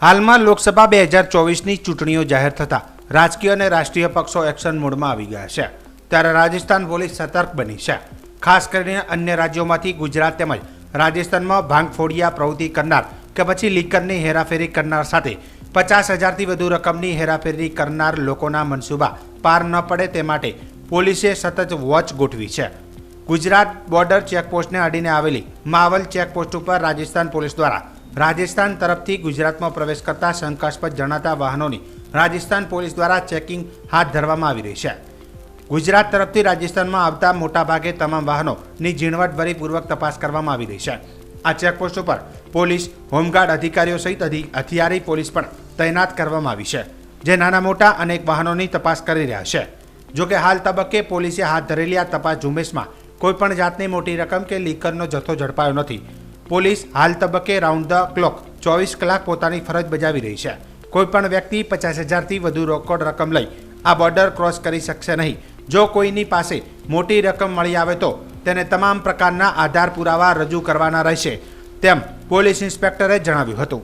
હાલમાં લોકસભા 2024ની ચૂંટણીઓ જાહેર થતા રાજકીય અને રાષ્ટ્રીય પક્ષો એક્શન મોડમાં આવી ગયા છે। ત્યારે રાજસ્થાન પોલીસ સતર્ક બની છે। ખાસ કરીને અન્ય રાજ્યોમાંથી ગુજરાત તેમજ રાજસ્થાનમાં ભાંગફોડિયા પ્રવૃત્તિ કરનાર કે પછી લીકરની હેરાફેરી કરનાર સાથે 50,000થી વધુ રકમની હેરાફેરી કરનાર લોકોના મનસૂબા પાર ન પડે તે માટે પોલીસે સતત વોચ ગોઠવી છે। ગુજરાત બોર્ડર ચેકપોસ્ટને અડીને આવેલી માવલ ચેકપોસ્ટ ઉપર રાજસ્થાન પોલીસ દ્વારા રાજસ્થાન તરફથી ગુજરાતમાં પ્રવેશ કરતા શંકાસ્પદ જણાતા વાહનોની રાજસ્થાન પોલીસ દ્વારા ચેકિંગ હાથ ધરવામાં આવી રહી છે। ગુજરાત તરફથી રાજસ્થાનમાં આવતા મોટાભાગે તમામ વાહનોની ઝીણવટભરીપૂર્વક તપાસ કરવામાં આવી રહી છે। આ ચેકપોસ્ટ ઉપર પોલીસ હોમગાર્ડ અધિકારીઓ સહિત હથિયારી પોલીસ પણ તૈનાત કરવામાં આવી છે, જે નાના મોટા અનેક વાહનોની તપાસ કરી રહ્યા છે। જોકે હાલ તબક્કે પોલીસે હાથ ધરેલી આ તપાસ ઝુંબેશમાં કોઈપણ જાતની મોટી રકમ કે લીકરનો જથ્થો ઝડપાયો નથી। પોલીસ હાલ તબક્કે રાઉન્ડ ધ ક્લોક 24 કલાક પોતાની ફરજ બજાવી રહી છે। કોઈપણ વ્યક્તિ 50,000થી વધુ રોકડ રકમ લઈ આ બોર્ડર ક્રોસ કરી શકશે નહીં। જો કોઈની પાસે મોટી રકમ મળી આવે તો તેને તમામ પ્રકારના આધાર પુરાવા રજૂ કરવાના રહેશે, તેમ પોલીસ ઇન્સ્પેક્ટરે જણાવ્યું હતું।